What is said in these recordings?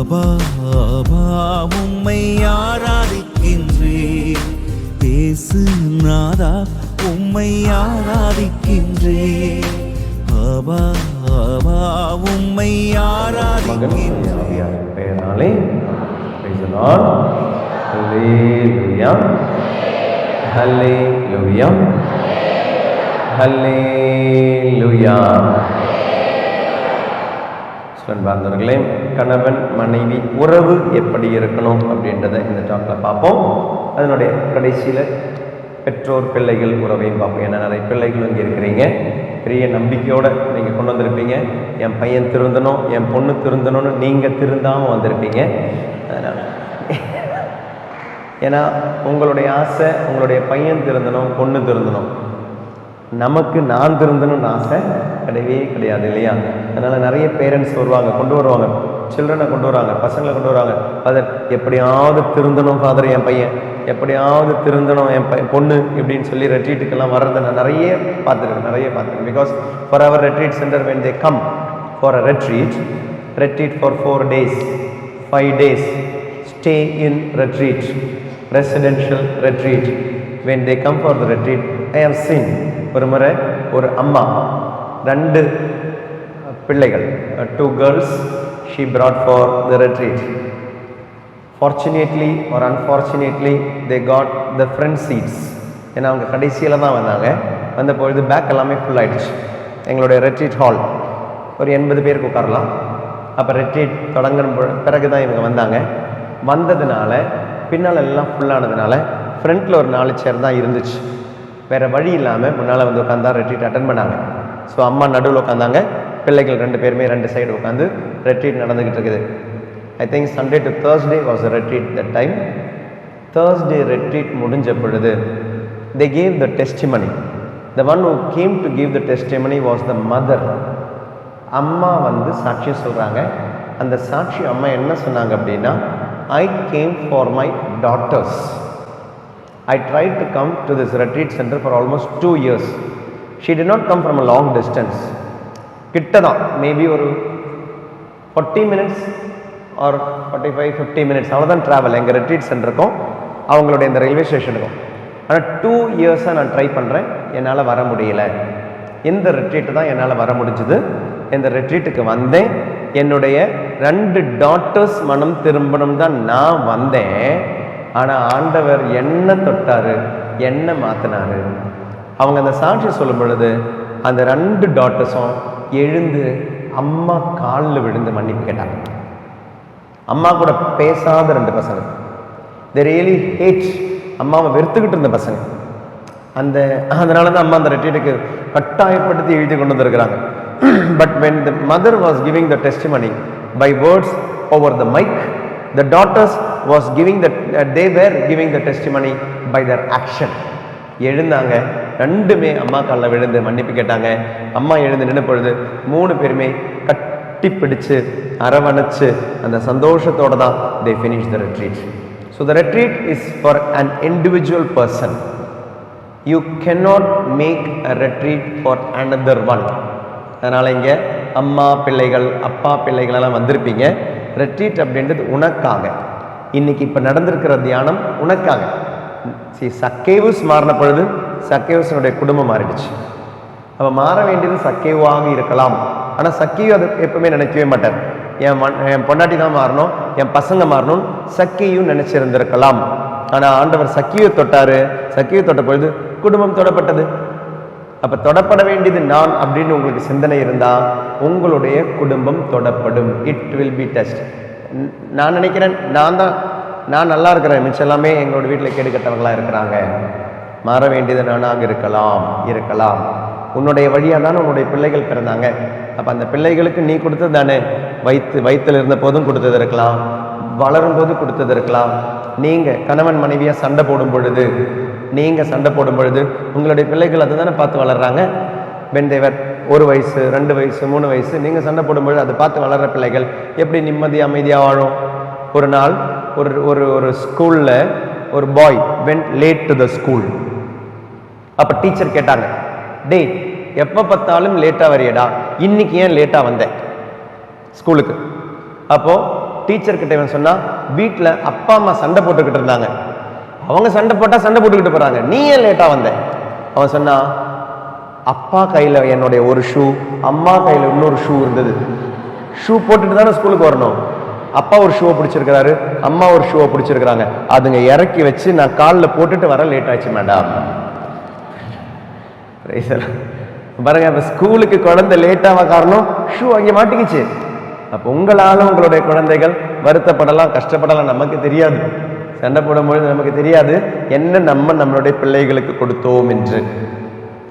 அபா அபா உம்மை ஆராதிக்கின்றேன், இயேசு நாதா உம்மை ஆராதிக்கின்றேன், அபா அபா உம்மை ஆராதிக்கின்றேன். பெயராலே praise the Lord. Hallelujah. Hallelujah. Hallelujah. பார்ந்தவர்களே, கணவன் மனைவி உறவு எப்படி இருக்கணும் அப்படின்றத இந்த டாக்ல பார்ப்போம். அதனுடைய கடைசியில் பெற்றோர் பிள்ளைகள் உறவையும் பார்ப்போம். ஏன்னா நிறைய பிள்ளைகள் இங்கே இருக்கிறீங்க, பெரிய நம்பிக்கையோடு நீங்கள் கொண்டு வந்திருப்பீங்க. என் பையன் திருந்தணும், என் பொண்ணு திருந்தணும்னு நீங்கள் திருந்தாமல் வந்திருப்பீங்க. அதனால் ஏன்னா உங்களுடைய ஆசை உங்களுடைய பையன் திருந்தணும், பொண்ணு திருந்தணும். நமக்கு நான் திருந்தணும்னு ஆசை கிடையவே கிடையாது இல்லையா? அதனால் நிறைய பேரண்ட்ஸ் கொண்டு வருவாங்க, சில்ட்ரனை கொண்டு வராங்க, பசங்களை கொண்டு வராங்க. ஃபாதர் எப்படியாவது திருந்தணும், ஃபாதர் என் பையன் எப்படியாவது திருந்தணும், என் பொண்ணு இப்படின்னு சொல்லி ரெட்ரீட்டுக்கெல்லாம் வர்றதை நான் நிறைய பார்த்துருக்கேன். Because for our retreat center when they come for a retreat for 4 days 5 days stay in retreat, residential retreat. When they come for the retreat, I have seen ஒரு முறை ஒரு அம்மா 2 பிள்ளைகள் 2 girls she brought for the retreat. Fortunately or unfortunately they got the front seats. ஏன்னா அவங்க கடைசியில் தான் வந்த பொழுது பேக் எல்லாமே ஃபுல் ஆயிடுச்சு. எங்களுடைய ரெட்ரீட் ஹால் ஒரு 80 பேருக்கு உட்காரலாம். அப்போ ரெட்ரீட் தொடங்கின பிறகு தான் இவங்க வந்ததுனால பின்னால் எல்லாம் ஃபுல்லானதுனால ஃப்ரண்ட்டில் ஒரு 4 சேர் தான் இருந்துச்சு. வேறு வழி இல்லாமல் முன்னால் உட்காந்தா ரெட்ரீட் அட்டன் பண்ணாங்க. ஸோ அம்மா நடுவில் உட்காந்தாங்க, பிள்ளைகள் 2 பேருமே 2 சைடு உட்காந்து ரெட்ரீட் நடந்துக்கிட்டு இருக்குது. I think Sunday to Thursday was a retreat that time. Thursday retreat முடிஞ்ச பொழுது they gave the testimony. The one who came to give the testimony was the mother. அம்மா சாட்சி சொல்கிறாங்க. அந்த சாட்சி அம்மா என்ன சொன்னாங்க அப்படின்னா, I came for my daughters. I tried to come to this retreat center for almost 2 years. She did not come from a long distance. கிட்டதான் மேபி ஒரு 40 minutes or 45-50 minutes அவ்வளோதான் ட்ராவல் எங்கள் ரெட்ரீட் சென்டருக்கும் அவங்களுடைய இந்த ரயில்வே ஸ்டேஷனுக்கும். ஆனால் 2 இயர்ஸாக நான் try பண்ணுறேன், என்னால் வர முடியல. இந்த ரெட்ரீட்டு தான் என்னால் வர முடிஞ்சுது. இந்த ரெட்ரீட்டுக்கு வந்தேன், என்னுடைய 2 டாட்டர்ஸ் மனம் திரும்பணும் தான் நான் வந்தேன். ஆனால் ஆண்டவர் என்ன தொட்டார், என்ன மாற்றினார். அவங்க அந்த சாட்சி சொல்லும் பொழுது அந்த 2 டாட்டர்ஸும் எழுந்து அம்மா காலில் விழுந்து மன்னிப்பு கேட்டாங்க. அம்மா கூட பேசாத 2 பசங்க, they really hate, அம்மாவை வெறுத்துக்கிட்டு இருந்த பசங்க. அதனால தான் அம்மா அந்த ரெட்ரீட்டுக்கு கட்டாயப்படுத்தி எழுதி கொண்டு வந்திருக்கிறாங்க. But when the mother was giving the testimony by words over the mic, the daughters was giving they were giving the testimony by their action. எழுந்தாங்க, 2மே அம்மா காலில் விழுந்து மன்னிப்பு கேட்டாங்க. அம்மா எழுந்து நின்ற பொழுது 3 பேருமே கட்டி பிடிச்சு அரவணைச்சு அந்த சந்தோஷத்தோட தான் they finished the retreat. So the retreat is for an individual person. You cannot make a retreat for another one. அதனால் இங்கே அம்மா பிள்ளைகள் அப்பா பிள்ளைகள் எல்லாம் வந்திருப்பீங்க. ரெட்ரீட் அப்படின்றது உனக்காக. இன்னைக்கு இப்போ நடந்திருக்கிற தியானம் உனக்காக. சக்கேவுஸ் மாறின பொழுது சக்கேவுஸனுடைய குடும்பம் மாறிடுச்சு. அப்போ மாற வேண்டியது சக்கேவாக இருக்கலாம். ஆனால் சக்கேவு அது எப்பவுமே நினைக்கவே மாட்டார். என் பொண்டாட்டி தான் மாறணும், என் பசங்க மாறணும், சக்கேயும் நினைச்சிருந்திருக்கலாம். ஆனால் ஆண்டவர் சக்கேவை தொட்டாரு. சக்கேவை தொட்ட பொழுது குடும்பம் தொடப்பட்டது. அப்போ தொடப்பட வேண்டியது நான் அப்படின்னு உங்களுக்கு சிந்தனை இருந்தால் உங்களுடைய குடும்பம் தொடப்படும். It will be test. நான் நினைக்கிறேன் நான் நல்லா இருக்கிறேன், மிச்சம் எல்லாமே எங்களோட வீட்டில் கேடு கட்டவங்களாக இருக்கிறாங்க. மாற வேண்டியது நானாக இருக்கலாம். உன்னுடைய வழியாக தானே உன்னுடைய பிள்ளைகள் பிறந்தாங்க. அப்போ அந்த பிள்ளைகளுக்கு நீ கொடுத்தது தானே. வயிற்றில் இருந்த போதும் கொடுத்தது இருக்கலாம், வளரும் போது கொடுத்தது இருக்கலாம். நீங்கள் கணவன் மனைவியாக சண்டை போடும் பொழுது உங்களுடைய பிள்ளைகள் அதை தானே பார்த்து வளர்கிறாங்க. வெண்தேவர் 1 வயசு 2 வயசு 3 வயசு நீங்கள் சண்டை போடும்பொழுது அதை பார்த்து வளர்கிற பிள்ளைகள் எப்படி நிம்மதியாக அமைதியாக வாழும். ஒரு நாள் ஒரு ஸ்கூலில் ஒரு boy went late to the school. அப்போ டீச்சர் கேட்டாங்க, டேய் எப்போ பார்த்தாலும் லேட்டாக வரையடா, இன்னைக்கு ஏன் லேட்டாக வந்தேன் ஸ்கூலுக்கு? அப்போது டீச்சர் கிட்ட இவன் சொன்னா, வீட்டில் அப்பா அம்மா சண்டை போட்டுக்கிட்டு இருந்தாங்க, அவங்க சண்டை போட்டா சண்டை போட்டுக்கிட்டு போறாங்க, நீ ஏன் லேட்டா வந்த? அவன் சொன்னா, அப்பா கையில என்னுடைய ஒரு ஷூ, அம்மா கையில இன்னொரு ஷூ இருந்தது. ஷூ போட்டுட்டு தானே ஸ்கூலுக்கு வரணும். அப்பா ஒரு ஷூவை பிடிச்சிருக்கிறாரு, அம்மா ஒரு ஷூவை பிடிச்சிருக்கிறாங்க, அதுங்க இறக்கி வச்சு நான் காலில் போட்டுட்டு வர லேட் ஆச்சு மேடம். பாருங்க, இப்ப ஸ்கூலுக்கு குழந்தை லேட்டாக காரணம் ஷூ அங்கே மாட்டிக்கிச்சு. அப்போ உங்களால உங்களுடைய குழந்தைகள் வருத்தப்படலாம், கஷ்டப்படலாம், நமக்கு தெரியாது. சண்டை போடும்பொழுது நமக்கு தெரியாது என்ன நம்மளுடைய பிள்ளைகளுக்கு கொடுத்தோம் என்று,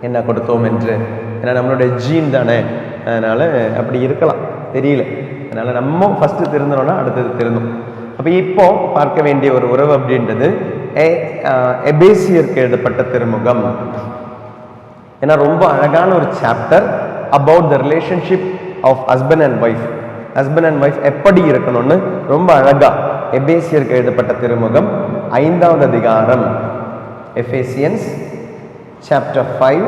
என்ன கொடுத்தோம் என்று. ஏன்னா நம்மளுடைய ஜீன் தானே, அதனால அப்படி இருக்கலாம், தெரியல. அதனால நம்ம ஃபர்ஸ்ட் திருந்தோம்னா அடுத்தது திருந்தோம். அப்ப இப்போ பார்க்க வேண்டிய ஒரு உறவு அப்படின்றது எபேசியருக்கு எழுதப்பட்ட திருமுகம். ஏன்னா ரொம்ப அழகான ஒரு chapter about the relationship of husband and wife. Husband and wife எப்படி இருக்கணும்னு ரொம்ப அழகா எபேசியருக்கு எழுதப்பட்ட திருமுகம் 5வது அதிகாரம், எபேசியன்ஸ் chapter 5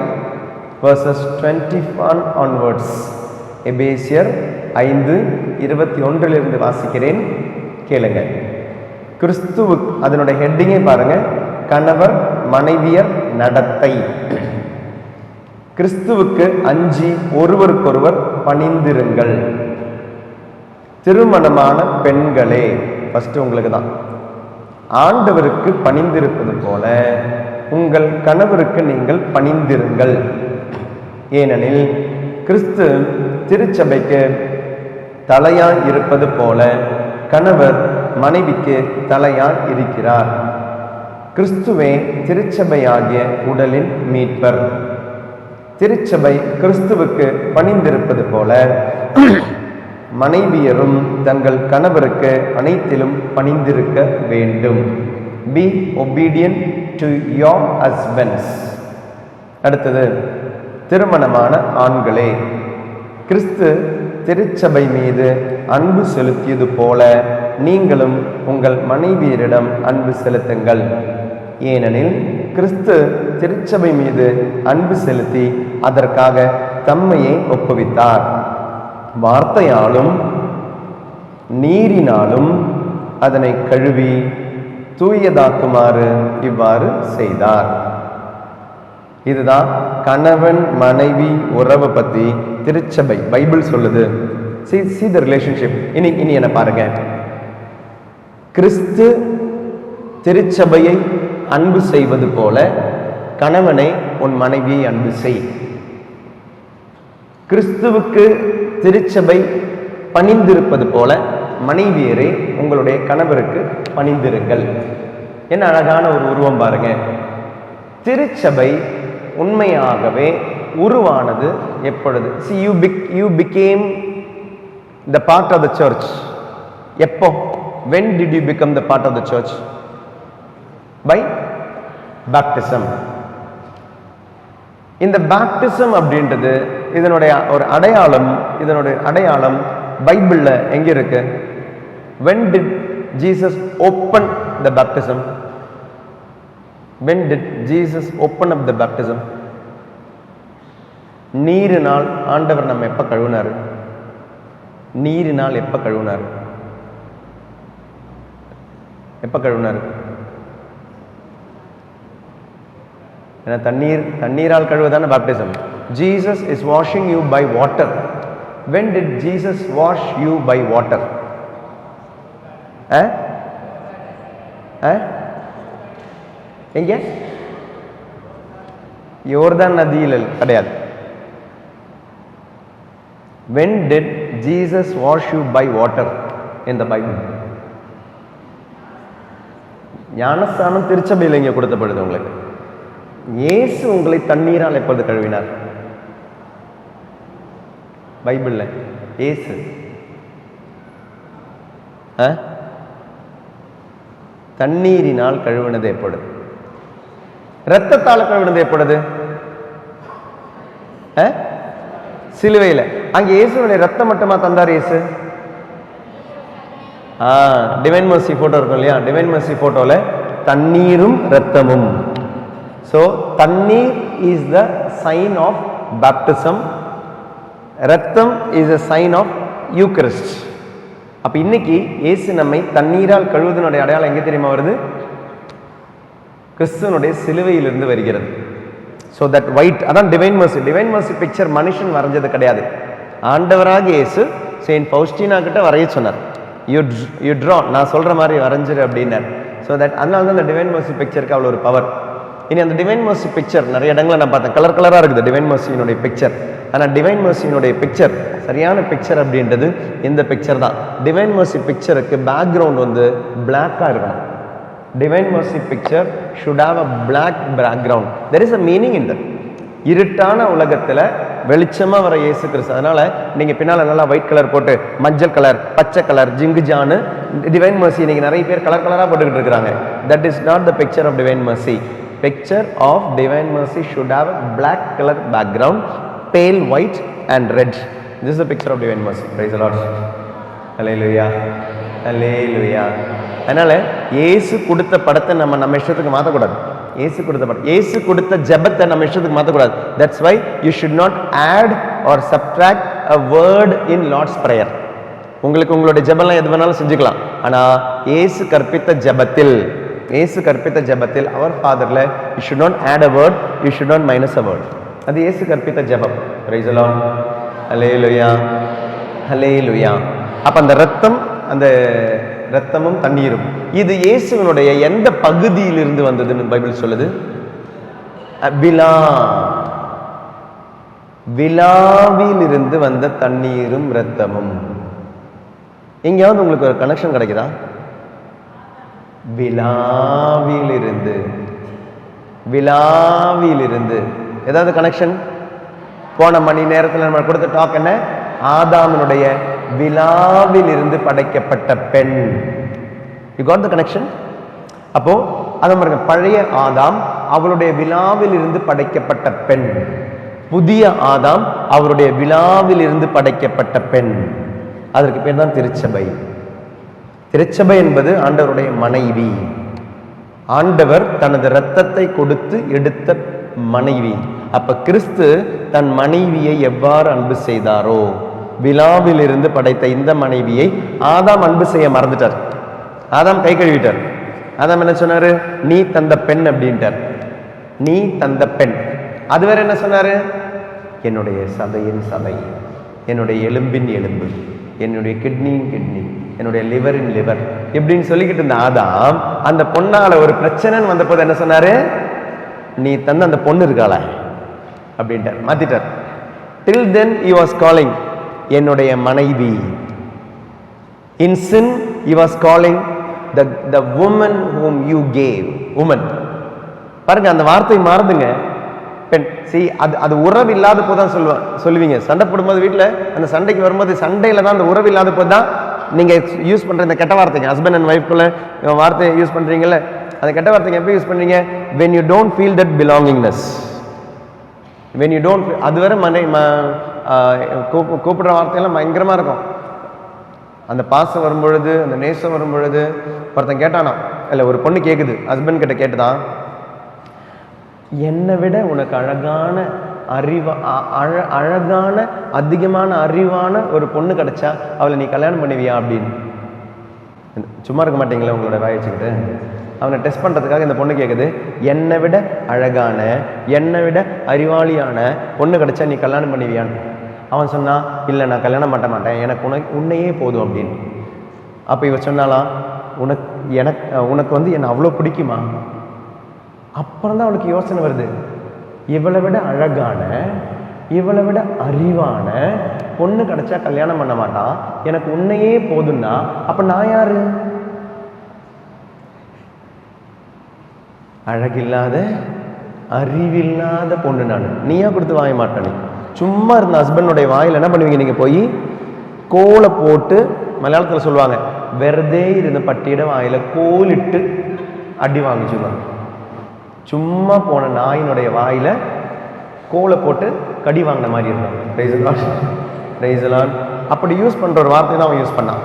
verses 21 onwards. எபேசியர் 5:21 வாசிக்கிறேன், கேளுங்க. கிறிஸ்துவு, அதனுடைய ஹெட்டிங்கே பாருங்க, கணவர் மனைவியர் நடத்தை. கிறிஸ்துவுக்கு அஞ்சி ஒருவருக்கொருவர் பணிந்திருங்கள். திருமணமான பெண்களே, ஃபர்ஸ்ட் உங்களுக்கு தான், ஆண்டவருக்கு பணிந்திருப்பது போல உங்கள் கணவருக்கு நீங்கள் பணிந்திருங்கள். ஏனெனில் கிறிஸ்து திருச்சபைக்கு தலையாய் இருப்பது போல கணவர் மனைவிக்கு தலையாய் இருக்கிறார். கிறிஸ்துவே திருச்சபையாகிய உடலின் மீட்பர். திருச்சபை கிறிஸ்துவுக்கு பணிந்திருப்பது போல மனைவியரும் தங்கள் கணவருக்கு அனைத்திலும் பணிந்திருக்க வேண்டும். Be obedient to your husbands. அடுத்தது, திருமணமான ஆண்களே, கிறிஸ்து திருச்சபை மீது அன்பு செலுத்தியது போல நீங்களும் உங்கள் மனைவியரிடம் அன்பு செலுத்துங்கள். ஏனெனில் கிறிஸ்து திருச்சபை மீது அன்பு செலுத்தி அதற்காக தம்மையை ஒப்புவித்தார். வார்த்தையாலும் நீரினாலும் அதனை கழுவி தூயதாக்குமாறு இவ்வாறு செய்தார். இதுதான் கணவன் மனைவி உறவை பத்தி திருச்சபை பைபிள் சொல்லுது. See the relationship. இனி என்ன பாருங்க, கிறிஸ்து திருச்சபையை அன்பு செய்வது போல கணவனை உன் மனைவியை அன்பு செய். கிறிஸ்துவுக்கு திருச்சபை பணிந்திருப்பது போல மனைவியரே உங்களுடைய கணவருக்கு பணிந்திருங்கள். என்ன அழகான ஒரு உருவம் பாருங்க. திருச்சபை உண்மையாகவே உருவானது எப்பொழுது? See, you became the part of the church. எப்போ? When did you become the part of the church? By baptism. இந்த பேப்டிசம் அப்படின்றது இதனுடைய ஒரு அடையாளம். இதனுடைய அடையாளம் பைபிள்ல எங்க இருக்கு? When did Jesus open the baptism? When did Jesus open up the baptism? நீரினால் ஆண்டவர் நம்ம எப்ப கழுவினார்? நீரினால் எப்ப கழுவினார்? எப்ப கழுவினார்? ஏன்னா தண்ணீரால் கழுவுதான baptism. Jesus is washing you by water. When did Jesus wash you by water? எங்க? யோர்தான் நதியில் கிடையாது. When did Jesus wash you by water in the Bible? ஞானஸ்தானம் திருச்சபையில் இங்கே கொடுத்தப்படுது உங்களுக்கு. இயேசு உங்களை தண்ணீரால் எப்பொழுது கழுவினார்? பைபிள்ல இயேசு தண்ணீரினால் கழுவினது எப்பொழுது? இரத்தத்தால் கழுவினது எப்பொழுது? சிலுவையில. அங்க இயேசுடைய ரத்தம் மட்டுமா தந்தார் இயேசு? டிவைன் மர்சி போட்டோ இருக்கும் இல்லையா? டிவைன் மர்சி போட்டோல தண்ணீரும் ரத்தமும். So தண்ணீர் is the sign of baptism. ரத்தம் is a sign of Eucharist. அப்ப இன்னைக்கு இயேசு நம்மை தண்ணீரால் கழுவுவதனுடைய அடையாளம் எங்க தெரியுமா வருது? கிறிஸ்துவனுடைய சிலுவையிலிருந்து வருகிறது. ஸோ தட் ஒயிட், அதான் divine mercy. Divine mercy picture மனுஷன் வரைஞ்சது கிடையாது. ஆண்டவராக இயேசு செயின்ட் ஃபவுஸ்டினா கிட்ட வரைய சொன்னார். யூ ட்ரா, நான் சொல்ற மாதிரி வரைஞ்சிரு அப்படின்னார். ஸோ தட் அதனால தான் அந்த டிவைன் மர்சி பிக்சருக்கு அவ்வளோ ஒரு பவர். இனி அந்த டிவைன் மர்சி பிக்சர் நிறைய இடங்களை நான் பார்த்தேன், கலர் கலராக இருக்குது டிவைன் மர்சியினுடைய பிக்சர். ஆனால் டிவைன் மர்சியினுடைய பிக்சர், சரியான பிக்சர் அப்படின்றது இந்த பிக்சர் தான். டிவைன் மர்சி பிக்சருக்கு பேக்ரவுண்ட் வந்து பிளாக்காக இருக்கணும். Divine mercy picture should have a black background. There is a meaning in that. இருட்டான உலகத்துல வெளிச்சமா வர இயேசு கிறிஸ்து. அதனால நீங்க பின்னால நல்லா ஒயிட் கலர் போட்டு மஞ்சள் கலர், பச்சை கலர், ஜிங்குஜானு டிவைன் மர்சி நீங்க நிறைய பேர் கலர் கலரா போட்டுக்கிட்டு இருக்காங்க. That is not the picture of divine mercy. Picture of divine mercy should have a black color background, pale white and red. This is the picture of divine mercy. Praise the Lord. Hallelujah. Hallelujah. அதனால இயேசு கொடுத்த படத்தை நம்ம இஷ்டத்துக்கு மாற்றக்கூடாது. இயேசு கொடுத்த படம், இயேசு கொடுத்த ஜெபத்தை நம்ம இஷ்டத்துக்கு மாற்றக்கூடாது. That's why you should not add or subtract a word in Lord's prayer. உங்களுக்கு உங்களுடைய ஜெபம்லாம் எது வேணாலும் செஞ்சுக்கலாம். ஆனால் இயேசு கற்பித்த ஜெபத்தில் அவர் ஃபாதர்ல you should not add a word, you should not minus a word. அது இயேசு கற்பித்த ஜெபம். Praise the lord. ஹல்லேலூயா, ஹல்லேலூயா. அப்ப அந்த ரத்தமும் தண்ணீரும் இது இயேசுவினுடைய எந்த பகுதியிலிருந்து வந்ததுன்னு பைபிள் சொல்லுது? விலாவிலிருந்து வந்த தண்ணீரும் ரத்தமும். எங்கேயாவது உங்களுக்கு ஒரு கனெக்ஷன் கிடைக்குதா? விலாவிலிருந்து ஏதாவது கனெக்ஷன்? போன மணி நேரத்தில் நம்ம கொடுத்த டாக் என்ன? ஆதாமினுடைய விலாவில் இருந்து படைக்கப்பட்ட பெண். You got the connection? அப்போ அதை பாருங்க, பழைய ஆதாம் அவருடைய விலாவில் இருந்து படைக்கப்பட்ட பெண், புதிய ஆதாம் அவருடைய விலாவில் இருந்து படைக்கப்பட்ட பெண். அதற்கு பேர் தான் திருச்சபை. திருச்சபை என்பது ஆண்டவருடைய மனைவி. ஆண்டவர் தனது இரத்தத்தை கொடுத்து எடுத்த மனைவி. அப்ப கிறிஸ்து தன் மனைவியை எவ்வாறு அன்பு செய்தாரோ, விலாவில் இருந்து படைத்த இந்த மனைவியை ஆதாம் அன்பு செய்ய மறந்துட்டார். ஆதாம் கை கழுவிட்டார். ஆதாம் என்ன சொன்னாரு? நீ தந்த பெண் அப்படின்ட்டார். நீ தந்த பெண். அது வேற என்ன சொன்னாரு? என்னுடைய சதையின் சதை, என்னுடைய எலும்பின் எலும்பு, என்னுடைய கிட்னியின் கிட்னி, என்னுடைய லிவரின் லிவர் இப்படின்னு சொல்லிக்கிட்டு இருந்த ஆதாம் அந்த பொண்ணால ஒரு பிரச்சனைன்னு வந்த போது என்ன சொன்னாரு? நீ தந்த அந்த பொண்ணு இருக்காள அப்படின்ட்டார், மாத்திட்டார். Till then he was calling என்னுடைய மனைவி. In sin he was calling the woman whom you gave. woman. பாருங்க, அந்த வார்த்தை மாறுதுங்க. பெண். see அது உறவு இல்லாத போதான் சொல்லுவீங்க. சண்டை போடும்போது வீட்டில் அந்த சண்டைக்கு வரும்போது சண்டையில தான் அந்த உறவு இல்லாத போது தான் நீங்க யூஸ் பண்ற இந்த கெட்ட வார்த்தைங்க, ஹஸ்பண்ட் அண்ட் ஒய்ஃப்குள்ள வார்த்தையை யூஸ் பண்றீங்கல்ல, அந்த கெட்ட வார்த்தைங்க எப்போ யூஸ் பண்றீங்க? when you don't feel that belongingness, when you don't, அது வரை கூப்பிடுற வார்த்தையெல்லாம் பயங்கரமா இருக்கும். அந்த பாசம் வரும்பொழுது, அந்த நேசம் வரும்பொழுது ஒருத்தன் கேட்டானா, இல்லை ஒரு பொண்ணு கேட்குது, ஹஸ்பண்ட் கிட்ட கேட்டுதான், என்னை விட உனக்கு அழகான அழகான அதிகமான அறிவான ஒரு பொண்ணு கிடைச்சா அவளை நீ கல்யாணம் பண்ணுவியா அப்படின்னு. சும்மா இருக்க மாட்டீங்களா உங்களோட வாய் வச்சுக்கிட்டு? அவனை டெஸ்ட் பண்றதுக்காக இந்த பொண்ணு கேட்குது, என்னை விட அழகான, என்னை விட அறிவாளியான பொண்ணு கிடைச்சா நீ கல்யாணம் பண்ணுவியான்னு. அவன் சொன்னா, இல்லை நான் கல்யாணம் பண்ண மாட்டேன், எனக்கு உன்னையே போதும் அப்படின்னு. அப்போ இவ சொன்னாலாம், உனக்கு வந்து என்னை அவ்வளோ பிடிக்குமா? அப்புறம் தான் அவளுக்கு யோசனை வருது, இவளை விட அழகான, இவளை விட அறிவான பொண்ணு கிடைச்சா கல்யாணம் பண்ண மாட்டான், எனக்கு உன்னையே போதும்னா அப்ப நான் யாரு? அழகில்லாத அறிவில்லாத பொண்ணு நான். நீயா கொடுத்து வாங்க மாட்டேன். நீ சும்மா இருந்த ஹஸ்பண்டோடைய வாயில் என்ன பண்ணுவீங்க? நீங்க போய் கோலை போட்டு, மலையாளத்தில் சொல்லுவாங்க, வெறுதே இருந்த பட்டியிட வாயில கோலிட்டு அடி வாங்கிச்சுருவாங்க. சும்மா போன நாயினுடைய வாயில கோலை போட்டு கடி வாங்கின மாதிரி இருக்கும். அப்படி யூஸ் பண்ற ஒரு வார்த்தை தான் அவன் யூஸ் பண்ணான்,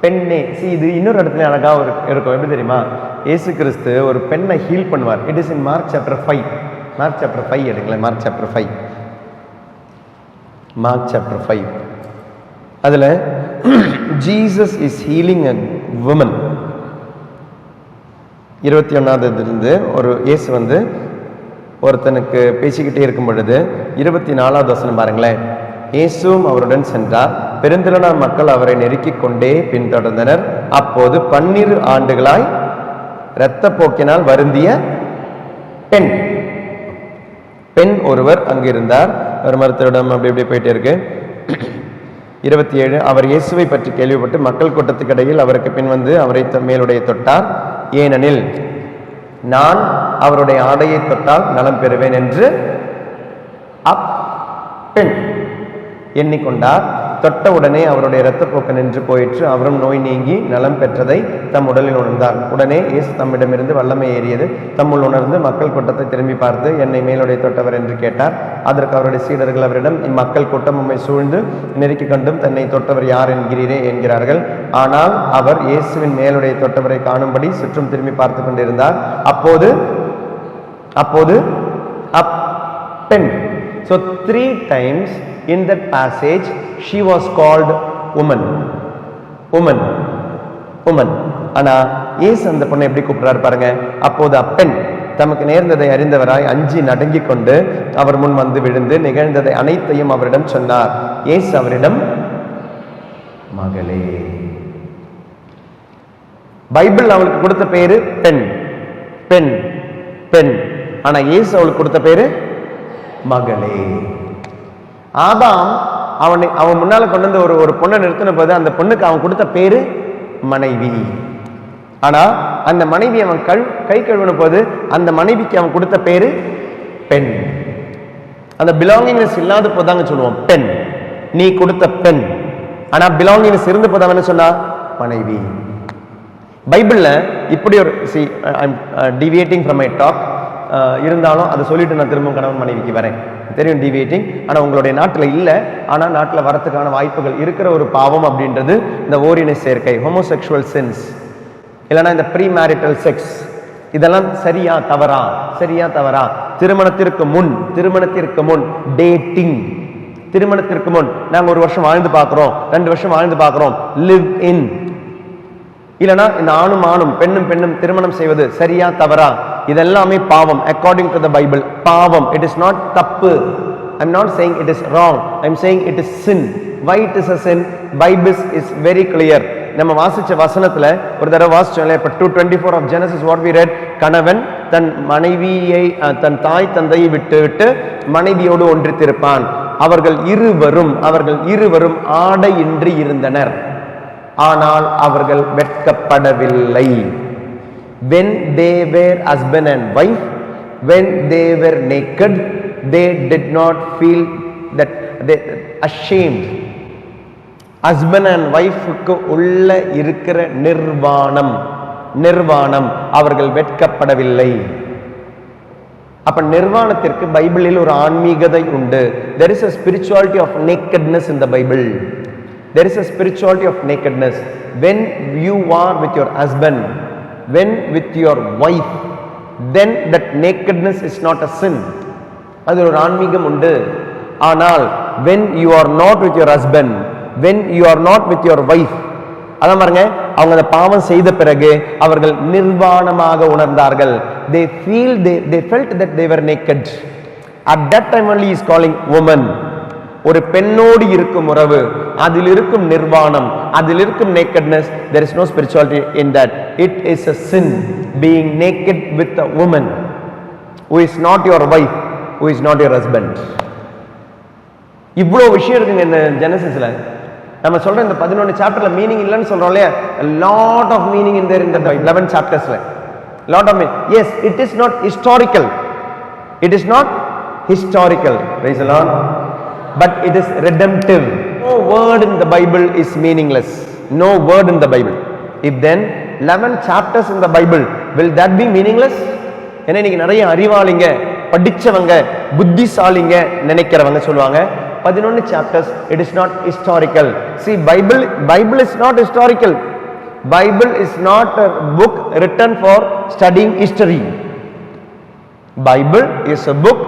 பெண்ணே. இது இன்னொரு இடத்துல அழகா இருக்கும். எப்படி தெரியுமா? இயேசு கிறிஸ்து ஒரு பெண்ணை ஹீல் பண்ணுவார். It is in Mark chapter 5. Mark chapter 5 எடுங்களேன். Mark chapter 5. அதுல Jesus is healing a woman. 21வது ஒரு இயேசு வந்து ஒருத்தனுக்கு பேசிக்கிட்டே இருக்கும் பொழுது 24வது வசனம் பாருங்களேன். இயேசுவும் அவருடன் சென்றார். பெருந்திரளான மக்கள் அவரை நெருக்கிக் கொண்டே பின்தொடர்ந்தனர். அப்போது 12 ஆண்டுகளாய் இரத்த போக்கினால் வருந்திய பெண் ஒருவர் அங்கிருந்தார். ஒரு மருத்துவரிடம் அப்படி இப்படி போயிட்டே இருக்கு. 27 அவர் இயேசுவை பற்றி கேள்விப்பட்டு மக்கள் கூட்டத்துக்கு இடையில் அவருக்கு பின் வந்து அவரை மேலுடைய தொட்டார். ஏனெனில் நான் அவருடைய ஆடையை தொட்டால் நலம் பெறுவேன் என்று அப்பெண் எண்ணிக்கொண்டார். தொட்ட உடனே அவருடைய இரத்தப்போக்கு நின்று போயிற்று. அவரும் நோய் நீங்கி நலம் பெற்றதை தம் உடலில் உணர்ந்தார். உடனே இயேசு தம்மிடமிருந்து வல்லமை ஏறியது. தம்முள் உணர்ந்து மக்கள் கூட்டத்தை திரும்பி பார்த்து, என்னை மேலுடைய தொட்டவர் என்று கேட்டார். அதற்கு அவருடைய சீடர்கள் அவரிடம், இம்மக்கள் கூட்டம் உம்மை சூழ்ந்து நெருக்கி கண்டும் தன்னை தொட்டவர் யார் என்கிறீரே என்கிறார்கள். ஆனால் அவர் இயேசுவின் மேலுடைய தொட்டவரை காணும்படி சுற்றும் திரும்பி பார்த்து கொண்டிருந்தார். அப்போது அப்பெண். So 3 times in that passage she was called woman. ஆனா இயேசு அந்த பொண்ணை எப்படி கூப்பிடுறாரு பாருங்க. அப்போது அப்பெண் தமக்கு நேர்ந்ததை அறிந்தவராய் அஞ்சி நடுங்கிக் கொண்டு அவர் முன் வந்து விழுந்து நிகழ்ந்ததை அனைத்தையும் அவரிடம் சொன்னார். இயேசு அவரிடம், மகளே. பைபிள் அவளுக்கு கொடுத்த பேரு பெண் பெண் பெண். ஆனா இயேசு அவளுக்கு கொடுத்த பேரு மகளே. ஆதாம் அவன் முன்னால கொண்டு வந்து ஒரு பொண்ணை நிறுத்தின போது அந்த பொண்ணுக்கு அவன் கொடுத்த பேரு மனைவி. ஆனா அந்த மனைவி அவன் கை கழுவின போது அந்த மனைவிக்கு அவன் கொடுத்த பேரு பெண். அந்த பிலாங்கிங்னஸ் இல்லாத போதாங்க சொல்லுவோம் பெண், நீ கொடுத்த பெண். ஆனா பிலாங்கிங்னஸ் இருந்து போதாங்க என்ன சொன்னா மனைவி. பைபிள்ல இப்படி ஒரு டிவியேட்டிங் ஃப்ரம் மை டாக் இருந்தாலும் அதை சொல்லிட்டு நான் திரும்ப கணவன் மனைவிக்கு வரேன். தெரியும் டிவியேட்டிங். ஆனா உங்களுடைய நாட்டில் இல்லை. ஆனா நாட்டில் வரத்துக்கான வாய்ப்புகள் இருக்கிற ஒரு பாவம் அப்படின்றது இந்த ஓரின சேர்க்கை, ஹோமோசெக்சுவல் சென்ஸ், இல்லைன்னா இந்த ப்ரீ மேரிட்டல் செக்ஸ். இதெல்லாம் சரியா தவறா? திருமணத்திற்கு முன் டேட்டிங். திருமணத்திற்கு முன் நாங்க 1 வருஷம் வாழ்ந்து பார்க்கிறோம், 2 வருஷம் வாழ்ந்து பார்க்கிறோம், லிவ் இன். இல்லனா இந்த ஆணும் பெண்ணும் திருமணம் செய்வது சரியா தவறா? இதெல்லாமே பாவம். அக்கார்டிங் டு த பைபிள் பாவம். இட் இஸ் நாட் தப்பு. I am not saying it is wrong. I am saying it is sin. Why it is a sin? Bible is very clear. நம்ம வாசிச்ச வசனத்துல ஒரு தடவை வாசிச்சோம்ல, இப்ப 2:24 of Genesis what we read, கணவன் தன் மனைவியை தன் தாய் தந்தையை விட்டு மனைவியோடு ஒன்றித்திருப்பான். அவர்கள் இருவரும் ஆடையின்றி இருந்தனர். ஆனால் அவர்கள் வெட்கப்படவில்லை. When they were husband and wife, when they were naked, they did not feel that they ashamed. Husband and wife க்கு உள்ள இருக்கிற நிர்வாணம் அவர்கள் வெட்கப்படவில்லை. அப்ப நிர்வாணத்திற்கு பைபிளில் ஒரு ஆன்மீகதை உண்டு. There is a spirituality of nakedness in the Bible. There is a spirituality of nakedness. When you are with your husband, when with your wife, then that nakedness is not a sin. அது ஒரு ஆன்மீகம் உண்டு. ஆனால் when you are not with your husband, when you are not with your wife, அதான் பாருங்க, அவங்க அந்த பாவம் செய்த பிறகு அவர்கள் நிர்வாணமாக உணர்ந்தார்கள். they felt that they were naked. At that time only he is calling woman. ஒரு பெண்ணோடு இருக்கும் உறவு, அதில் இருக்கும் நிர்வாணம், அதில் இருக்கும் nakedness, there is no spirituality in that. It is a sin being naked with a woman who is not your wife, who is not your husband. இவ்வளவு விஷயம் இருக்குங்க இந்த ஜெனசிஸ்ல. நம்ம சொல்ற இந்த 11 சாப்டர்ல மீனிங் இல்லைன்னு சொல்றோம் இல்லையா? a lot of meaning in there in the 11 chaptersல. lot of meaning. Yes, it is not historical. It is not historical. Praise the Lord. But it is redemptive. No word in the Bible is meaningless. No word in the Bible. If then 11 chapters in the Bible, will that be meaningless? ஏன்னா இன்னைக்கு நிறைய அறிவாளிங்க, படிச்சவங்க, புத்திசாலிங்க நினைக்கிறவங்க சொல்லுவாங்க 11 chapters, it is not historical. See, Bible is not historical. Bible is not a book written for studying history. Bible is a book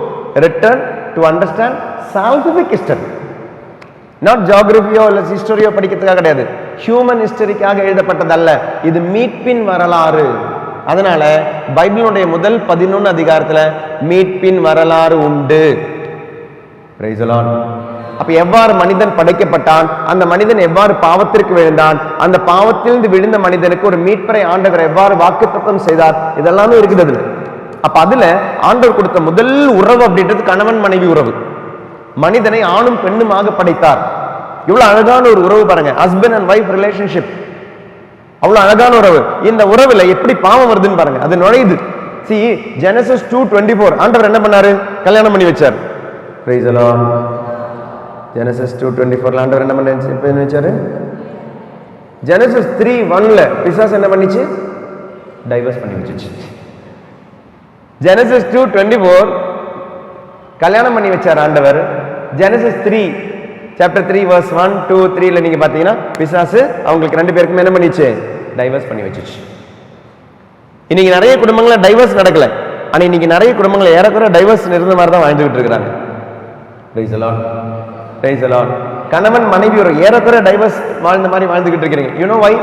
written to understand scientific history. Not ஜியோகிராஃபியோ இல்ல ஹிஸ்டரியோ படிக்கிறதுக்காக கிடையாது, ஹியூமன் ஹிஸ்டரிக்காக எழுதப்பட்டதல்ல, இது மீட்பின் வரலாறு. அதனால பைபிளுடைய முதல் 11 அதிகாரத்துல மீட்பின் வரலாறு உண்டு. Price the Lord. அப்ப எவ்வாறு மனிதன் படைக்கப்பட்டான், அந்த மனிதன் எவ்வாறு பாவத்திற்கு விழுந்தான், அந்த பாவத்திலிருந்து விழுந்த மனிதனுக்கு ஒரு மீட்பரை ஆண்டவர் எவ்வாறு வாக்குத்தத்தம் செய்தார், இதெல்லாமே இருக்குது அதுல. அப்ப அதுல ஆண்டவர் கொடுத்த முதல் உறவு அப்படின்றது கணவன் மனைவி உறவு. மனிதனை ஆணும் பெண்ணுமாக படைத்தார். இவ்வளவு அழகான ஒரு உறவு பாருங்க, ஹஸ்பண்ட் அண்ட் வைஃப் ரிலேஷன்ஷிப். அவ்வளவு அழகான உறவு. இந்த உறவுல எப்படி பாவம் வருதுன்னு பாருங்க, அது நுழையுது. See, Genesis 2:24 ஆண்டவர் என்ன பண்ணாரு, கல்யாணம் பண்ணி வச்சார். Praise the Lord. Genesis 2:24 ஆண்டவர் என்ன பண்ணி வச்சாரு. Genesis 3:1 பிசாசு என்ன பண்ணிச்சு, டைவர்ஸ் பண்ணி வச்சிச்சு. Genesis 2:24 கல்யாணம் பண்ணி வச்சார் ஆண்டவர். Genesis 3 chapter 3 verse 1 2 3 நீங்க பாத்தீங்கன்னா பிசாசு அவங்களுக்கு ரெண்டு பேருக்கும் என்ன பண்ணிச்சு, டைவர்ஸ் பண்ணி வச்சிச்சு. இன்னைக்கு நிறைய குடும்பங்கள டைவர்ஸ் நடக்கல, ஆனா இன்னைக்கு நிறைய குடும்பங்கள் ஏறக்குறைய டைவர்ஸ் இருந்த மாதிரி தான் வாழ்ந்துகிட்டு இருக்காங்க. Praise the Lord. Praise the Lord. கணவன் மனைவி ஒரு ஏறக்குறைய டைவர்ஸ் வாழ்ந்த மாதிரி வாழ்ந்துகிட்டு இருக்கீங்க. You know why?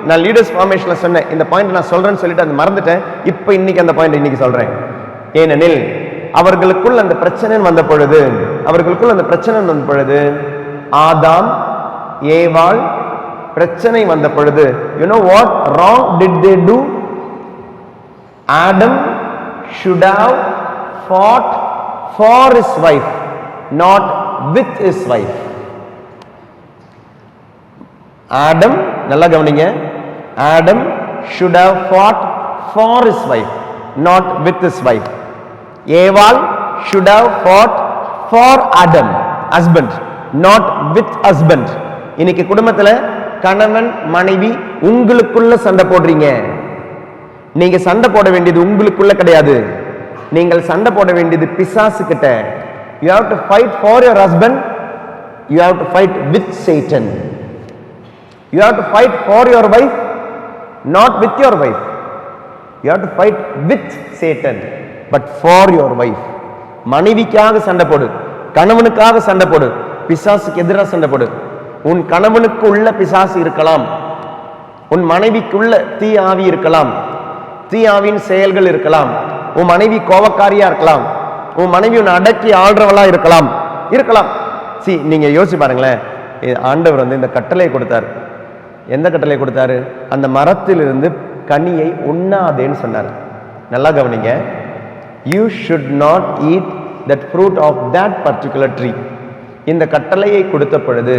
நான் லீடர்ஸ் ஃபார்மேஷன்ல சொன்னேன், இந்த பாயிண்ட் நான் சொல்றேன்னு சொல்லிட்டு அது மறந்துட்டேன். இப்போ இன்னைக்கு அந்த பாயிண்ட் இன்னைக்கு சொல்றேன். ஏனெனில் அவர்களுக்குள் அந்த பிரச்சனை வந்த பொழுது ஆதாம் ஏவாள் பிரச்சனை வந்த பொழுது, you know what wrong did they do? Adam should have fought for his wife, not with his wife. Adam, நல்லா கவனிங்க, Adam should have fought for his wife, not with his wife. ஏவாள் should have fought for Adam, husband, not with husband. இன்னைக்கு குடும்பத்துல கணவன் மனைவி உங்களுக்குள்ள சண்டை போடுறீங்க. நீங்க சண்டை போட வேண்டியது உங்களுக்குள்ள கிடையாது, நீங்கள் சண்டை போட வேண்டியது பிசாசு கிட்ட. You have to fight for your husband, you have to fight with Satan. You have to fight for your wife, not with your wife. You have to fight with Satan, but for your wife. மனைவிக்காக சண்டை போடு, கணவனுக்காக சண்டை போடு, பிசாசுக்கு எதிராக சண்டை போடு. உன் கணவனுக்கு உள்ள பிசாசு இருக்கலாம், உன் மனைவிக்குள்ள தீ ஆவி இருக்கலாம், தீ ஆவியின் செயல்கள் இருக்கலாம். உன் மனைவி கோபக்காரியா இருக்கலாம், உன் மனைவி உன்னை அடக்கி ஆள்றவளா இருக்கலாம். நீங்க யோசிச்சு பாருங்களேன், ஆண்டவர் இந்த கட்டளை கொடுத்தார். எந்த கட்டளை கொடுத்தாரு? அந்த மரத்திலிருந்து கனியை உண்ணாதேன்னு சொன்னார். நல்லா கவனிங்க, you should not eat that fruit of that particular tree. இந்த கட்டளையை கொடுத்த பொழுது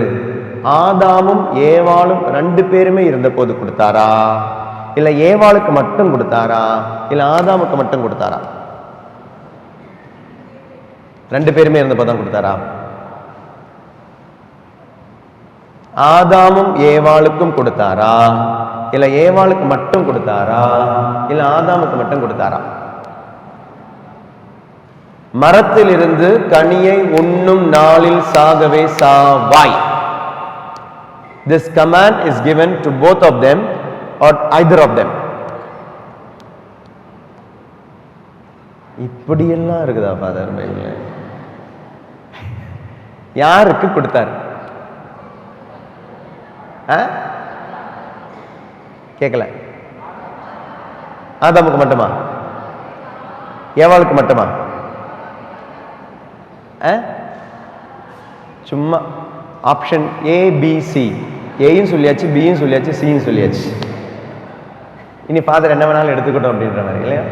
ஆதாமும் ஏவாளும் ரெண்டு பேருமே இருந்த போது கொடுத்தாரா, இல்ல ஏவாளுக்கு மட்டும் கொடுத்தாரா, இல்ல ஆதாமுக்கு மட்டும் கொடுத்தாரா? ரெண்டு பேருமே இருந்த போது தான் கொடுத்தாரா? ஆதாமும் ஏவாளுக்கும் கொடுத்தாரா, இல்ல ஏவாளுக்கு மட்டும் கொடுத்தாரா, இல்ல ஆதாமுக்கு மட்டும் கொடுத்தாரா? மரத்தில் இருந்து கனியை உண்ணும் நாளில் சாகவே சாவாய். This command is given to both of them or either of them. இப்படியெல்லாம் இருக்குதா ஃபாதர் பைபிள்ல? யாருக்கு கொடுத்தார்? கேட்கல. ஆதாமுக்கு மட்டுமா, ஏவாளுக்கு மட்டுமா? சும்மா ஆப்ஷன் ஏ பி சி, ஏயும் சொல்லியாச்சு, பியும் சொல்லியாச்சு, சியும் சொல்லியாச்சு. இனி ஃபாதர் என்ன வேணாலும் எடுத்துக்கிட்டோம் அப்படின்ற மாதிரி இல்லையா?